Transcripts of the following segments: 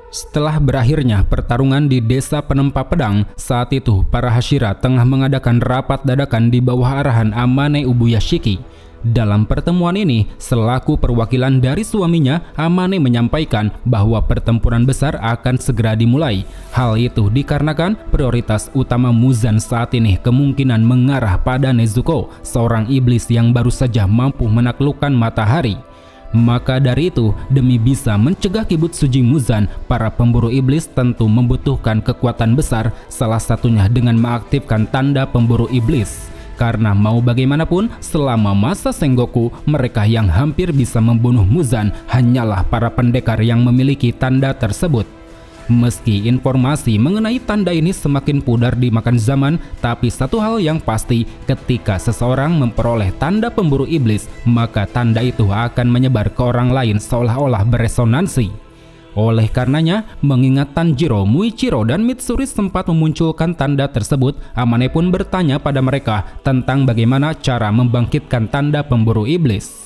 Setelah berakhirnya pertarungan di desa Penempa Pedang, saat itu para Hashira tengah mengadakan rapat dadakan di bawah arahan Amane Ubuyashiki. Dalam pertemuan ini, selaku perwakilan dari suaminya, Amane menyampaikan bahwa pertempuran besar akan segera dimulai. Hal itu dikarenakan prioritas utama Muzan saat ini kemungkinan mengarah pada Nezuko, seorang iblis yang baru saja mampu menaklukkan matahari. Maka dari itu, demi bisa mencegah Kibutsuji Muzan, para pemburu iblis tentu membutuhkan kekuatan besar, salah satunya dengan mengaktifkan tanda pemburu iblis. Karena mau bagaimanapun, selama masa Sengoku, mereka yang hampir bisa membunuh Muzan hanyalah para pendekar yang memiliki tanda tersebut. Meski informasi mengenai tanda ini semakin pudar dimakan zaman, tapi satu hal yang pasti, ketika seseorang memperoleh tanda pemburu iblis, maka tanda itu akan menyebar ke orang lain seolah-olah beresonansi. Oleh karenanya, mengingat Tanjiro, Muichiro, dan Mitsuri sempat memunculkan tanda tersebut, Amane pun bertanya pada mereka tentang bagaimana cara membangkitkan tanda pemburu iblis.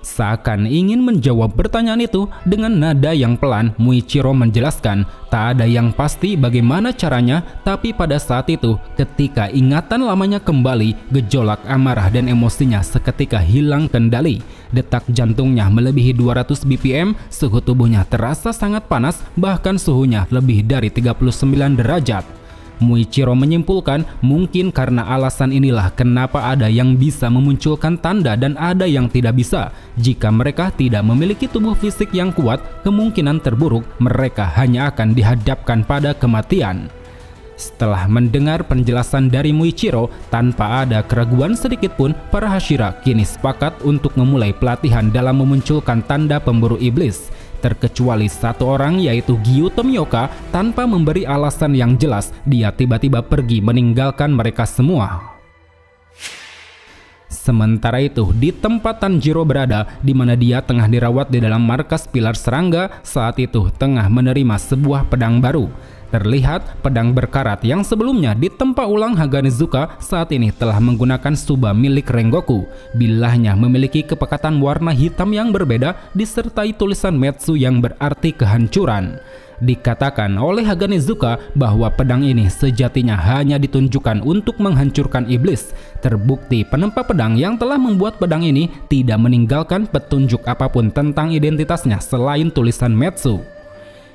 Seakan ingin menjawab pertanyaan itu, dengan nada yang pelan, Muichiro menjelaskan tak ada yang pasti bagaimana caranya, tapi pada saat itu ketika ingatan lamanya kembali, gejolak amarah dan emosinya seketika hilang kendali. Detak jantungnya melebihi 200 bpm, suhu tubuhnya terasa sangat panas, bahkan suhunya lebih dari 39 derajat. Muichiro menyimpulkan mungkin karena alasan inilah kenapa ada yang bisa memunculkan tanda dan ada yang tidak bisa. Jika mereka tidak memiliki tubuh fisik yang kuat, kemungkinan terburuk mereka hanya akan dihadapkan pada kematian. Setelah mendengar penjelasan dari Muichiro, tanpa ada keraguan sedikit pun, para Hashira kini sepakat untuk memulai pelatihan dalam memunculkan tanda pemburu iblis. Terkecuali satu orang, yaitu Gyu Tomioka. Tanpa memberi alasan yang jelas, dia tiba-tiba pergi meninggalkan mereka semua. Sementara itu, di tempat Tanjiro berada, di mana dia tengah dirawat di dalam markas pilar serangga, saat itu tengah menerima sebuah pedang baru. Terlihat pedang berkarat yang sebelumnya ditempa ulang Haganezuka saat ini telah menggunakan Tsuba milik Rengoku. Bilahnya memiliki kepekatan warna hitam yang berbeda disertai tulisan Metsu yang berarti kehancuran. Dikatakan oleh Haganezuka bahwa pedang ini sejatinya hanya ditunjukkan untuk menghancurkan iblis. Terbukti penempa pedang yang telah membuat pedang ini tidak meninggalkan petunjuk apapun tentang identitasnya selain tulisan Metsu.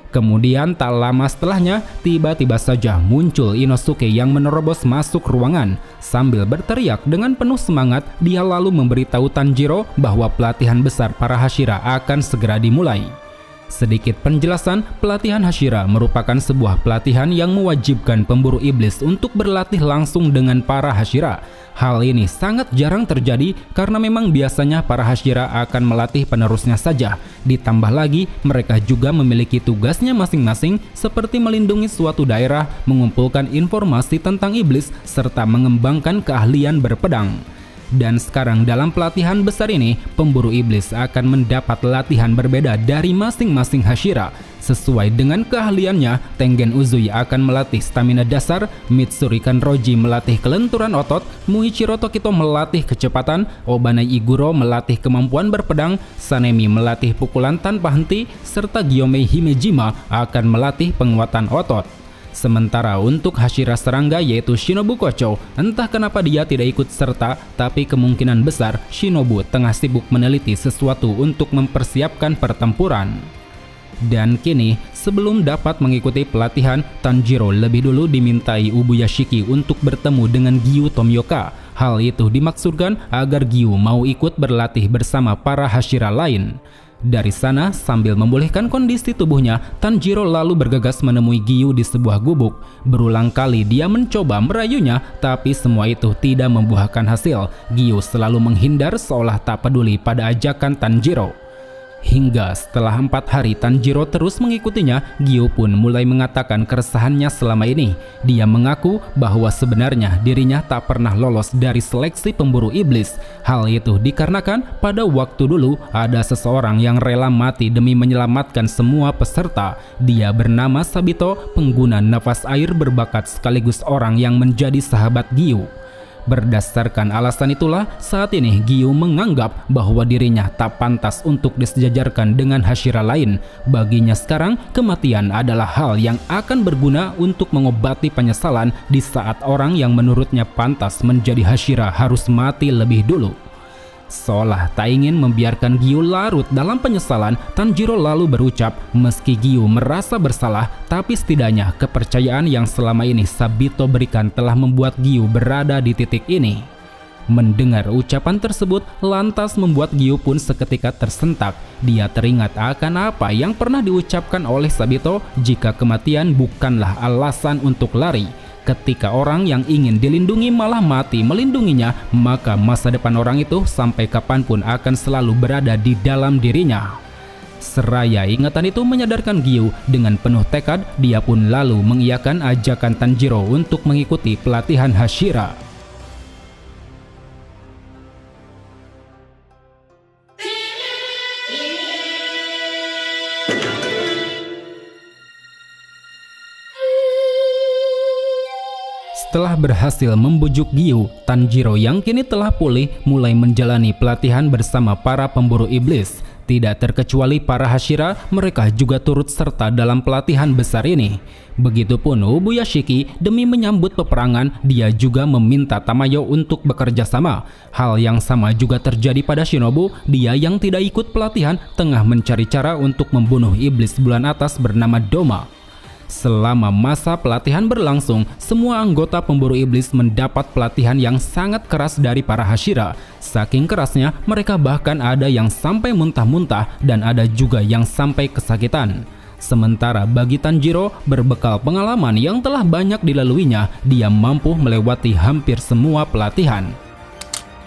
Kemudian tak lama setelahnya, tiba-tiba saja muncul Inosuke yang menerobos masuk ruangan. Sambil berteriak dengan penuh semangat, dia lalu memberitahu Tanjiro bahwa pelatihan besar para Hashira akan segera dimulai. Sedikit penjelasan, pelatihan Hashira merupakan sebuah pelatihan yang mewajibkan pemburu iblis untuk berlatih langsung dengan para Hashira. Hal ini sangat jarang terjadi karena memang biasanya para Hashira akan melatih penerusnya saja. Ditambah lagi, mereka juga memiliki tugasnya masing-masing seperti melindungi suatu daerah, mengumpulkan informasi tentang iblis, serta mengembangkan keahlian berpedang. Dan sekarang dalam pelatihan besar ini, pemburu iblis akan mendapat latihan berbeda dari masing-masing Hashira. Sesuai dengan keahliannya, Tengen Uzui akan melatih stamina dasar, Mitsuri Kanroji melatih kelenturan otot, Muichiro Tokito melatih kecepatan, Obanai Iguro melatih kemampuan berpedang, Sanemi melatih pukulan tanpa henti, serta Gyomei Himejima akan melatih penguatan otot. Sementara untuk Hashira serangga yaitu Shinobu Kocho, entah kenapa dia tidak ikut serta, tapi kemungkinan besar Shinobu tengah sibuk meneliti sesuatu untuk mempersiapkan pertempuran. Dan kini, sebelum dapat mengikuti pelatihan, Tanjiro lebih dulu dimintai Ubuyashiki untuk bertemu dengan Gyu Tomioka. Hal itu dimaksudkan agar Gyu mau ikut berlatih bersama para Hashira lain. Dari sana, sambil memulihkan kondisi tubuhnya, Tanjiro lalu bergegas menemui Gyu di sebuah gubuk. Berulang kali dia mencoba merayunya, tapi semua itu tidak membuahkan hasil. Gyu selalu menghindar seolah tak peduli pada ajakan Tanjiro. Hingga setelah 4 hari Tanjiro terus mengikutinya, Gyu pun mulai mengatakan keresahannya selama ini. Dia mengaku bahwa sebenarnya dirinya tak pernah lolos dari seleksi pemburu iblis. Hal itu dikarenakan pada waktu dulu ada seseorang yang rela mati demi menyelamatkan semua peserta. Dia bernama Sabito, pengguna nafas air berbakat sekaligus orang yang menjadi sahabat Gyu. Berdasarkan alasan itulah saat ini Giyu menganggap bahwa dirinya tak pantas untuk disejajarkan dengan Hashira lain. Baginya sekarang kematian adalah hal yang akan berguna untuk mengobati penyesalan di saat orang yang menurutnya pantas menjadi Hashira harus mati lebih dulu. Seolah tak ingin membiarkan Giyu larut dalam penyesalan, Tanjiro lalu berucap meski Giyu merasa bersalah, tapi setidaknya kepercayaan yang selama ini Sabito berikan telah membuat Giyu berada di titik ini. Mendengar ucapan tersebut lantas membuat Giyu pun seketika tersentak. Dia teringat akan apa yang pernah diucapkan oleh Sabito jika kematian bukanlah alasan untuk lari. Ketika orang yang ingin dilindungi malah mati melindunginya, maka masa depan orang itu sampai kapanpun akan selalu berada di dalam dirinya. Seraya ingatan itu menyadarkan Giyu, dengan penuh tekad dia pun lalu mengiyakan ajakan Tanjiro untuk mengikuti pelatihan Hashira. Setelah berhasil membujuk Giyu, Tanjiro yang kini telah pulih mulai menjalani pelatihan bersama para pemburu iblis. Tidak terkecuali para Hashira, mereka juga turut serta dalam pelatihan besar ini. Begitupun Ubuyashiki, demi menyambut peperangan, dia juga meminta Tamayo untuk bekerja sama. Hal yang sama juga terjadi pada Shinobu, dia yang tidak ikut pelatihan tengah mencari cara untuk membunuh iblis bulan atas bernama Doma. Selama masa pelatihan berlangsung, semua anggota pemburu iblis mendapat pelatihan yang sangat keras dari para Hashira. Saking kerasnya, mereka bahkan ada yang sampai muntah-muntah dan ada juga yang sampai kesakitan. Sementara bagi Tanjiro, berbekal pengalaman yang telah banyak dilaluinya, dia mampu melewati hampir semua pelatihan.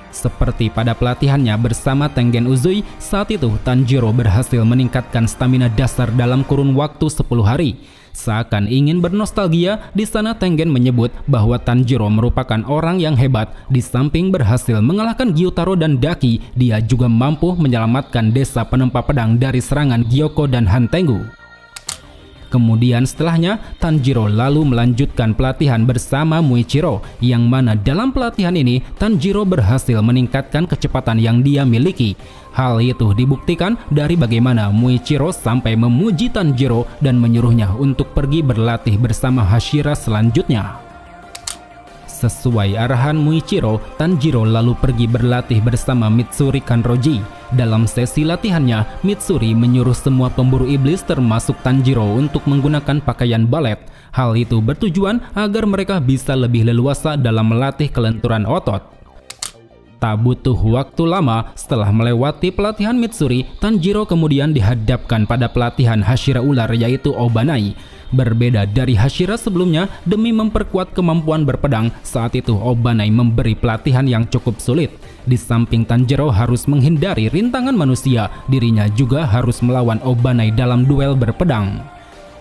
Seperti pada pelatihannya bersama Tengen Uzui, saat itu Tanjiro berhasil meningkatkan stamina dasar dalam kurun waktu 10 hari. Seakan ingin bernostalgia, di sana Tengen menyebut bahwa Tanjiro merupakan orang yang hebat. Di samping berhasil mengalahkan Gyutaro dan Daki, dia juga mampu menyelamatkan desa penempa pedang dari serangan Gyoko dan Hantengu. Kemudian setelahnya, Tanjiro lalu melanjutkan pelatihan bersama Muichiro, yang mana dalam pelatihan ini Tanjiro berhasil meningkatkan kecepatan yang dia miliki. Hal itu dibuktikan dari bagaimana Muichiro sampai memuji Tanjiro dan menyuruhnya untuk pergi berlatih bersama Hashira selanjutnya. Sesuai arahan Muichiro, Tanjiro lalu pergi berlatih bersama Mitsuri Kanroji. Dalam sesi latihannya, Mitsuri menyuruh semua pemburu iblis termasuk Tanjiro untuk menggunakan pakaian balet. Hal itu bertujuan agar mereka bisa lebih leluasa dalam melatih kelenturan otot. Tak butuh waktu lama, setelah melewati pelatihan Mitsuri, Tanjiro kemudian dihadapkan pada pelatihan Hashira ular yaitu Obanai. Berbeda dari Hashira sebelumnya, demi memperkuat kemampuan berpedang, saat itu Obanai memberi pelatihan yang cukup sulit. Di samping Tanjiro harus menghindari rintangan manusia, dirinya juga harus melawan Obanai dalam duel berpedang.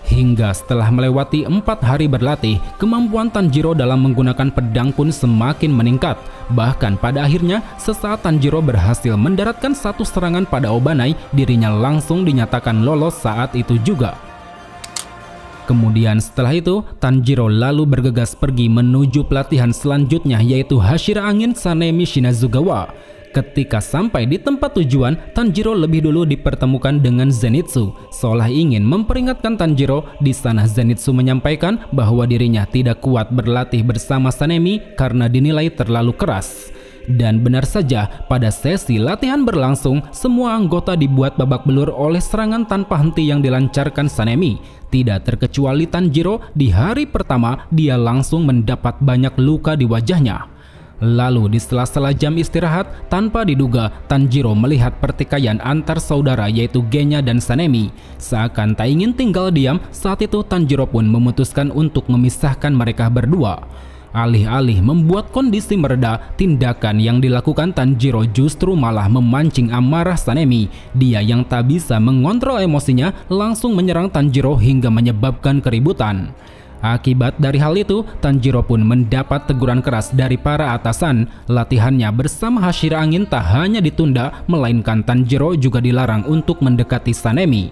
Hingga setelah melewati 4 hari berlatih, kemampuan Tanjiro dalam menggunakan pedang pun semakin meningkat. Bahkan pada akhirnya, sesaat Tanjiro berhasil mendaratkan satu serangan pada Obanai, dirinya langsung dinyatakan lolos saat itu juga. Kemudian setelah itu, Tanjiro lalu bergegas pergi menuju pelatihan selanjutnya yaitu Hashira Angin Sanemi Shinazugawa. Ketika sampai di tempat tujuan, Tanjiro lebih dulu dipertemukan dengan Zenitsu. Seolah ingin memperingatkan Tanjiro, di sana Zenitsu menyampaikan bahwa dirinya tidak kuat berlatih bersama Sanemi karena dinilai terlalu keras. Dan benar saja, pada sesi latihan berlangsung, semua anggota dibuat babak belur oleh serangan tanpa henti yang dilancarkan Sanemi. Tidak terkecuali Tanjiro, di hari pertama dia langsung mendapat banyak luka di wajahnya. Lalu di sela-sela jam istirahat, tanpa diduga Tanjiro melihat pertikaian antar saudara yaitu Genya dan Sanemi. Seakan tak ingin tinggal diam, saat itu Tanjiro pun memutuskan untuk memisahkan mereka berdua. Alih-alih membuat kondisi mereda, tindakan yang dilakukan Tanjiro justru malah memancing amarah Sanemi. Dia yang tak bisa mengontrol emosinya langsung menyerang Tanjiro hingga menyebabkan keributan. Akibat dari hal itu, Tanjiro pun mendapat teguran keras dari para atasan. Latihannya bersama Hashira Angin tak hanya ditunda, melainkan Tanjiro juga dilarang untuk mendekati Sanemi.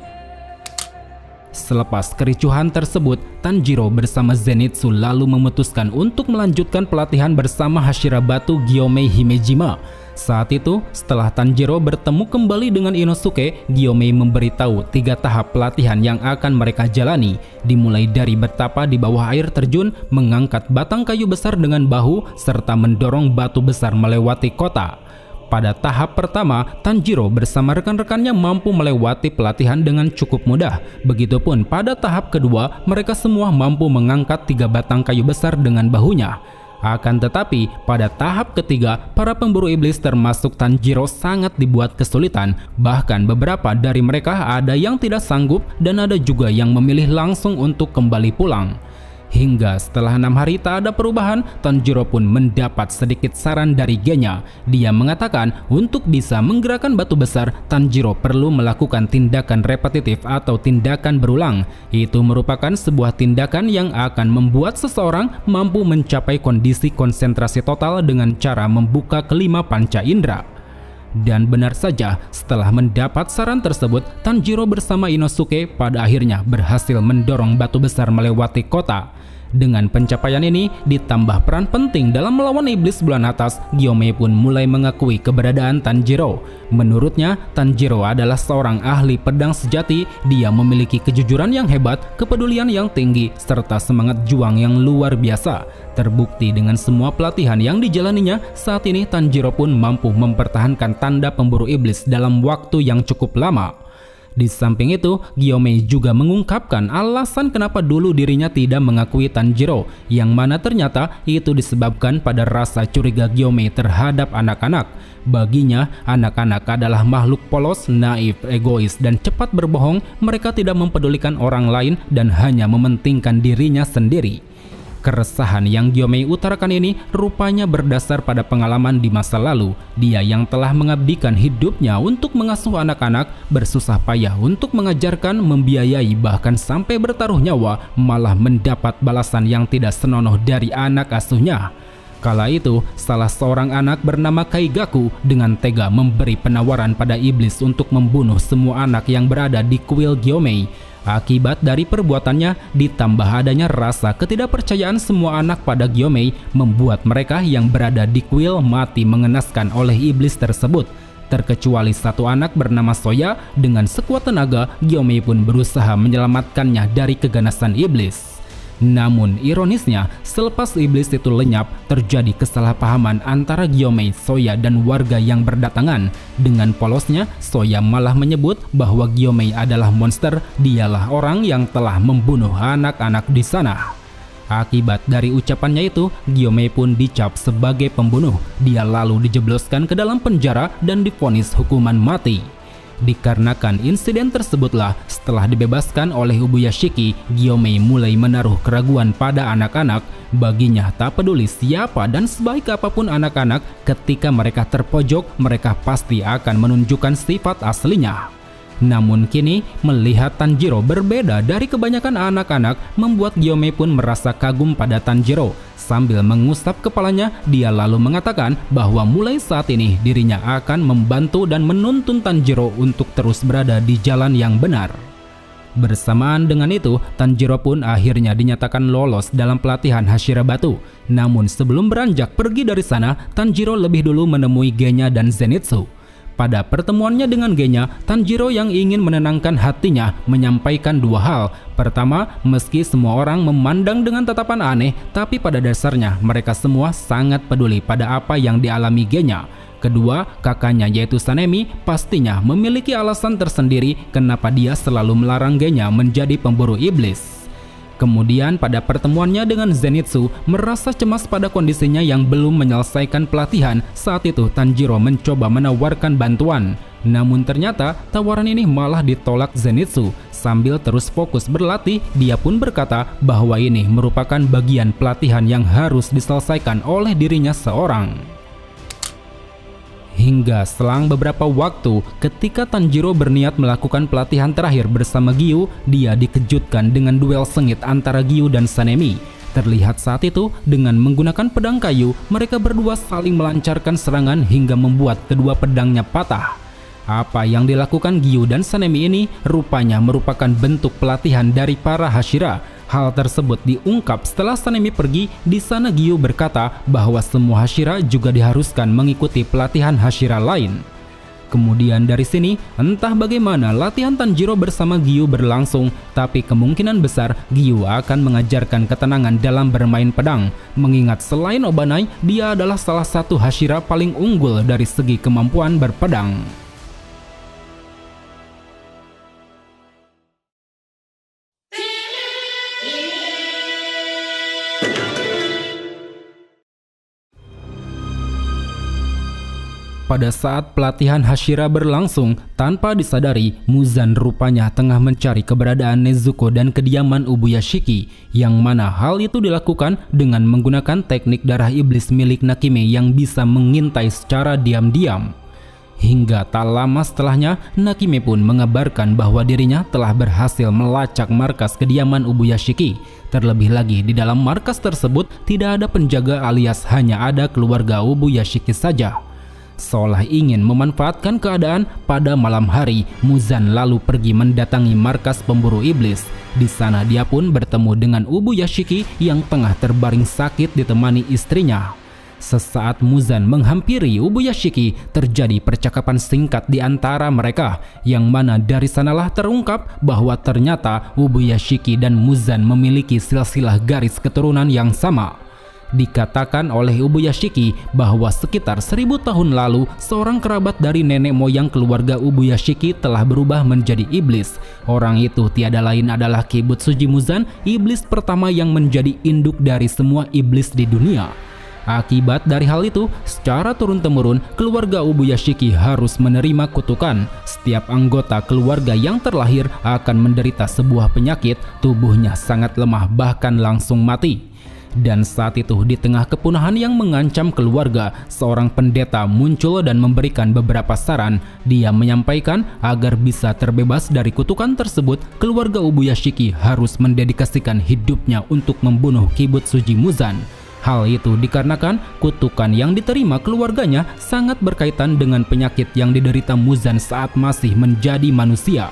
Selepas kericuhan tersebut, Tanjiro bersama Zenitsu lalu memutuskan untuk melanjutkan pelatihan bersama Hashira Batu Gyomei Himejima. Saat itu, setelah Tanjiro bertemu kembali dengan Inosuke, Gyomei memberitahu 3 tahap pelatihan yang akan mereka jalani, dimulai dari bertapa di bawah air terjun, mengangkat batang kayu besar dengan bahu, serta mendorong batu besar melewati kota. Pada tahap pertama, Tanjiro bersama rekan-rekannya mampu melewati pelatihan dengan cukup mudah. Begitupun pada tahap kedua, mereka semua mampu mengangkat 3 batang kayu besar dengan bahunya. Akan tetapi, pada tahap ketiga, para pemburu iblis termasuk Tanjiro sangat dibuat kesulitan. Bahkan beberapa dari mereka ada yang tidak sanggup dan ada juga yang memilih langsung untuk kembali pulang. Hingga setelah 6 hari tak ada perubahan, Tanjiro pun mendapat sedikit saran dari Genya. Dia mengatakan untuk bisa menggerakkan batu besar, Tanjiro perlu melakukan tindakan repetitif atau tindakan berulang. Itu merupakan sebuah tindakan yang akan membuat seseorang mampu mencapai kondisi konsentrasi total dengan cara membuka kelima panca indera. Dan benar saja, setelah mendapat saran tersebut, Tanjiro bersama Inosuke pada akhirnya berhasil mendorong batu besar melewati kota. Dengan pencapaian ini, ditambah peran penting dalam melawan iblis bulan atas, Gyomei pun mulai mengakui keberadaan Tanjiro. Menurutnya, Tanjiro adalah seorang ahli pedang sejati. Dia memiliki kejujuran yang hebat, kepedulian yang tinggi, serta semangat juang yang luar biasa. Terbukti dengan semua pelatihan yang dijalaninya, saat ini Tanjiro pun mampu mempertahankan tanda pemburu iblis dalam waktu yang cukup lama. Di samping itu, Gyomei juga mengungkapkan alasan kenapa dulu dirinya tidak mengakui Tanjiro, yang mana ternyata itu disebabkan pada rasa curiga Gyomei terhadap anak-anak. Baginya, anak-anak adalah makhluk polos, naif, egois, dan cepat berbohong. Mereka tidak mempedulikan orang lain dan hanya mementingkan dirinya sendiri. Keresahan yang Gyomei utarakan ini rupanya berdasar pada pengalaman di masa lalu. Dia yang telah mengabdikan hidupnya untuk mengasuh anak-anak, bersusah payah untuk mengajarkan, membiayai, bahkan sampai bertaruh nyawa, malah mendapat balasan yang tidak senonoh dari anak asuhnya. Kala itu, salah seorang anak bernama Kaigaku dengan tega memberi penawaran pada iblis untuk membunuh semua anak yang berada di kuil Gyomei. Akibat dari perbuatannya, ditambah adanya rasa ketidakpercayaan semua anak pada Gyomei, membuat mereka yang berada di kuil mati mengenaskan oleh iblis tersebut. Terkecuali satu anak bernama Soya, dengan sekuat tenaga, Gyomei pun berusaha menyelamatkannya dari keganasan iblis. Namun ironisnya, selepas iblis itu lenyap, terjadi kesalahpahaman antara Gyomei, Soya, dan warga yang berdatangan. Dengan polosnya, Soya malah menyebut bahwa Gyomei adalah monster, dialah orang yang telah membunuh anak-anak di sana. Akibat dari ucapannya itu, Gyomei pun dicap sebagai pembunuh. Dia lalu dijebloskan ke dalam penjara dan divonis hukuman mati. Dikarenakan insiden tersebutlah, setelah dibebaskan oleh Ubuyashiki, Gyomei mulai menaruh keraguan pada anak-anak. Baginya tak peduli siapa dan sebaik apapun anak-anak, ketika mereka terpojok, mereka pasti akan menunjukkan sifat aslinya. Namun kini, melihat Tanjiro berbeda dari kebanyakan anak-anak, membuat Gyomei pun merasa kagum pada Tanjiro. Sambil mengusap kepalanya, dia lalu mengatakan bahwa mulai saat ini dirinya akan membantu dan menuntun Tanjiro untuk terus berada di jalan yang benar. Bersamaan dengan itu, Tanjiro pun akhirnya dinyatakan lolos dalam pelatihan Hashira Batu. Namun sebelum beranjak pergi dari sana, Tanjiro lebih dulu menemui Genya dan Zenitsu. Pada pertemuannya dengan Genya, Tanjiro yang ingin menenangkan hatinya menyampaikan dua hal. Pertama, meski semua orang memandang dengan tatapan aneh, tapi pada dasarnya mereka semua sangat peduli pada apa yang dialami Genya. Kedua, kakaknya yaitu Sanemi pastinya memiliki alasan tersendiri kenapa dia selalu melarang Genya menjadi pemburu iblis. Kemudian pada pertemuannya dengan Zenitsu, merasa cemas pada kondisinya yang belum menyelesaikan pelatihan. Saat itu Tanjiro mencoba menawarkan bantuan. Namun ternyata tawaran ini malah ditolak Zenitsu. Sambil terus fokus berlatih, dia pun berkata bahwa ini merupakan bagian pelatihan yang harus diselesaikan oleh dirinya seorang. Hingga selang beberapa waktu, ketika Tanjiro berniat melakukan pelatihan terakhir bersama Giyu, dia dikejutkan dengan duel sengit antara Giyu dan Sanemi. Terlihat saat itu, dengan menggunakan pedang kayu, mereka berdua saling melancarkan serangan hingga membuat kedua pedangnya patah. Apa yang dilakukan Giyu dan Sanemi ini rupanya merupakan bentuk pelatihan dari para Hashira. Hal tersebut diungkap setelah Sanemi pergi. Di sana Giyu berkata bahwa semua Hashira juga diharuskan mengikuti pelatihan Hashira lain. Kemudian dari sini, entah bagaimana latihan Tanjiro bersama Giyu berlangsung, tapi kemungkinan besar Giyu akan mengajarkan ketenangan dalam bermain pedang. Mengingat selain Obanai, dia adalah salah satu Hashira paling unggul dari segi kemampuan berpedang. Pada saat pelatihan Hashira berlangsung, tanpa disadari, Muzan rupanya tengah mencari keberadaan Nezuko dan kediaman Ubuyashiki, yang mana hal itu dilakukan dengan menggunakan teknik darah iblis milik Nakime yang bisa mengintai secara diam-diam. Hingga tak lama setelahnya, Nakime pun mengabarkan bahwa dirinya telah berhasil melacak markas kediaman Ubuyashiki. Terlebih lagi, di dalam markas tersebut tidak ada penjaga alias hanya ada keluarga Ubuyashiki saja. Seolah ingin memanfaatkan keadaan, pada malam hari Muzan lalu pergi mendatangi markas pemburu iblis. Di sana dia pun bertemu dengan Ubuyashiki yang tengah terbaring sakit ditemani istrinya. Sesaat Muzan menghampiri Ubuyashiki, terjadi percakapan singkat di antara mereka, yang mana dari sanalah terungkap bahwa ternyata Ubuyashiki dan Muzan memiliki silsilah garis keturunan yang sama. Dikatakan oleh Ubuyashiki bahwa sekitar 1000 tahun lalu seorang kerabat dari nenek moyang keluarga Ubuyashiki telah berubah menjadi iblis. Orang itu tiada lain adalah Kibutsuji Muzan, iblis pertama yang menjadi induk dari semua iblis di dunia. Akibat dari hal itu, secara turun-temurun keluarga Ubuyashiki harus menerima kutukan. Setiap anggota keluarga yang terlahir akan menderita sebuah penyakit, tubuhnya sangat lemah bahkan langsung mati. Dan saat itu, di tengah kepunahan yang mengancam keluarga, seorang pendeta muncul dan memberikan beberapa saran. Dia menyampaikan agar bisa terbebas dari kutukan tersebut, keluarga Ubuyashiki harus mendedikasikan hidupnya untuk membunuh Kibutsuji Muzan. Hal itu dikarenakan kutukan yang diterima keluarganya sangat berkaitan dengan penyakit yang diderita Muzan saat masih menjadi manusia.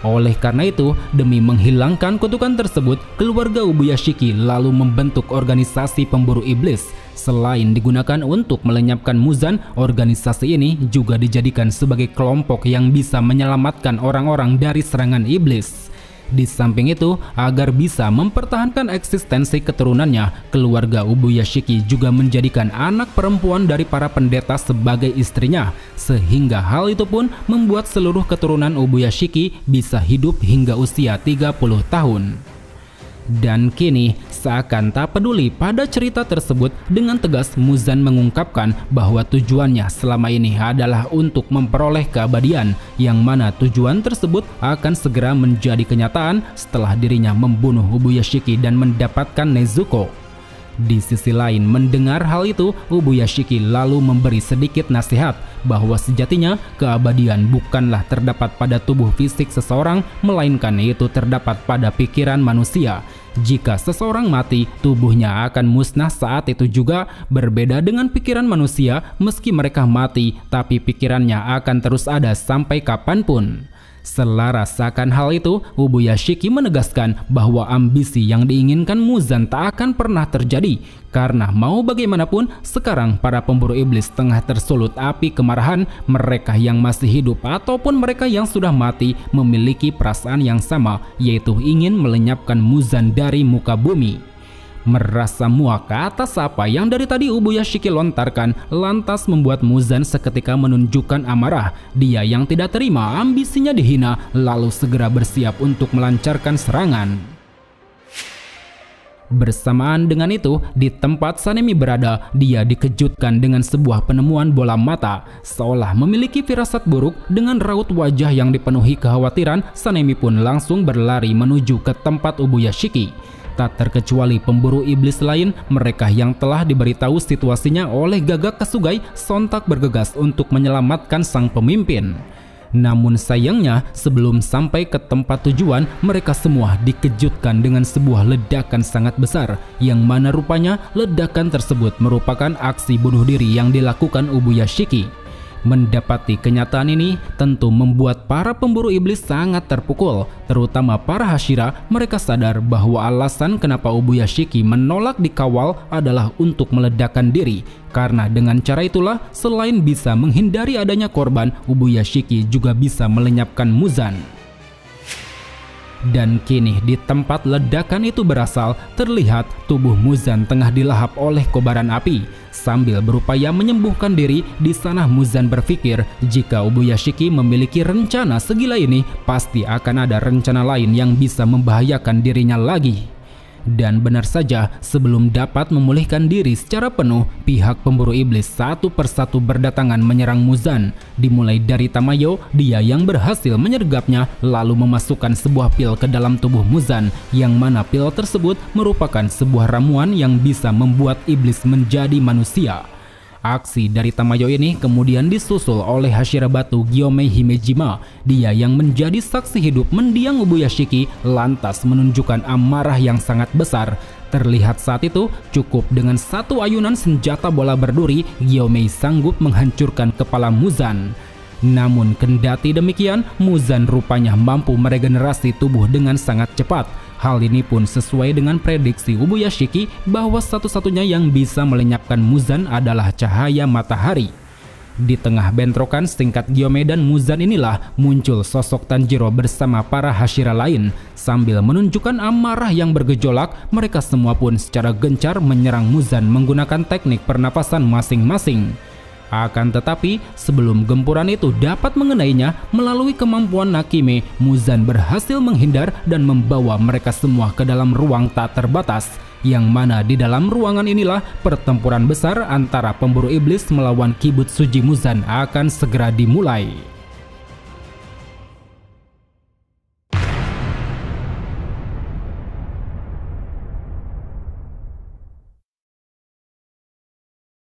Oleh karena itu, demi menghilangkan kutukan tersebut, keluarga Ubuyashiki lalu membentuk organisasi pemburu iblis. Selain digunakan untuk melenyapkan Muzan, organisasi ini juga dijadikan sebagai kelompok yang bisa menyelamatkan orang-orang dari serangan iblis. Di samping itu, agar bisa mempertahankan eksistensi keturunannya, keluarga Ubuyashiki juga menjadikan anak perempuan dari para pendeta sebagai istrinya, sehingga hal itu pun membuat seluruh keturunan Ubuyashiki bisa hidup hingga usia 30 tahun. Dan kini, seakan tak peduli pada cerita tersebut, dengan tegas Muzan mengungkapkan bahwa tujuannya selama ini adalah untuk memperoleh keabadian, yang mana tujuan tersebut akan segera menjadi kenyataan setelah dirinya membunuh Ubuyashiki dan mendapatkan Nezuko. Di sisi lain, mendengar hal itu, Ubuyashiki lalu memberi sedikit nasihat bahwa sejatinya keabadian bukanlah terdapat pada tubuh fisik seseorang, melainkan itu terdapat pada pikiran manusia. Jika seseorang mati, tubuhnya akan musnah saat itu juga. Berbeda dengan pikiran manusia, meski mereka mati, tapi pikirannya akan terus ada sampai kapanpun. Selaras akan hal itu, Ubuyashiki menegaskan bahwa ambisi yang diinginkan Muzan tak akan pernah terjadi, karena mau bagaimanapun sekarang para pemburu iblis tengah tersulut api kemarahan. Mereka yang masih hidup ataupun mereka yang sudah mati memiliki perasaan yang sama, yaitu ingin melenyapkan Muzan dari muka bumi. Merasa muak atas apa yang dari tadi Ubuyashiki lontarkan, lantas membuat Muzan seketika menunjukkan amarah. Dia yang tidak terima ambisinya dihina, lalu segera bersiap untuk melancarkan serangan. Bersamaan dengan itu, di tempat Sanemi berada, dia dikejutkan dengan sebuah penemuan bola mata. Seolah memiliki firasat buruk, dengan raut wajah yang dipenuhi kekhawatiran, Sanemi pun langsung berlari menuju ke tempat Ubuyashiki. Tak terkecuali pemburu iblis lain, mereka yang telah diberitahu situasinya oleh Gagak Kasugai sontak bergegas untuk menyelamatkan sang pemimpin. Namun sayangnya, sebelum sampai ke tempat tujuan, mereka semua dikejutkan dengan sebuah ledakan sangat besar, yang mana rupanya ledakan tersebut merupakan aksi bunuh diri yang dilakukan Ubuyashiki. Mendapati kenyataan ini tentu membuat para pemburu iblis sangat terpukul, terutama para Hashira. Mereka sadar bahwa alasan kenapa Ubuyashiki menolak dikawal adalah untuk meledakkan diri, karena dengan cara itulah selain bisa menghindari adanya korban, Ubuyashiki juga bisa melenyapkan Muzan. Dan kini di tempat ledakan itu berasal, terlihat tubuh Muzan tengah dilahap oleh kobaran api. Sambil berupaya menyembuhkan diri, di sana Muzan berpikir jika Ubuyashiki memiliki rencana segila ini, pasti akan ada rencana lain yang bisa membahayakan dirinya lagi. Dan benar saja, sebelum dapat memulihkan diri secara penuh, pihak pemburu iblis satu persatu berdatangan menyerang Muzan. Dimulai dari Tamayo, dia yang berhasil menyergapnya lalu memasukkan sebuah pil ke dalam tubuh Muzan, yang mana pil tersebut merupakan sebuah ramuan yang bisa membuat iblis menjadi manusia. Aksi dari Tamayo ini kemudian disusul oleh Hashira Batu Gyomei Himejima. Dia yang menjadi saksi hidup mendiang Ubuyashiki lantas menunjukkan amarah yang sangat besar. Terlihat saat itu cukup dengan satu ayunan senjata bola berduri, Gyomei sanggup menghancurkan kepala Muzan. Namun kendati demikian, Muzan rupanya mampu meregenerasi tubuh dengan sangat cepat. Hal ini pun sesuai dengan prediksi Ubuyashiki bahwa satu-satunya yang bisa melenyapkan Muzan adalah cahaya matahari. Di tengah bentrokan singkat Gyomei dan Muzan inilah muncul sosok Tanjiro bersama para Hashira lain. Sambil menunjukkan amarah yang bergejolak, mereka semua pun secara gencar menyerang Muzan menggunakan teknik pernapasan masing-masing. Akan tetapi, sebelum gempuran itu dapat mengenainya, melalui kemampuan Nakime, Muzan berhasil menghindar dan membawa mereka semua ke dalam ruang tak terbatas, yang mana di dalam ruangan inilah pertempuran besar antara pemburu iblis melawan Kibutsuji Muzan akan segera dimulai.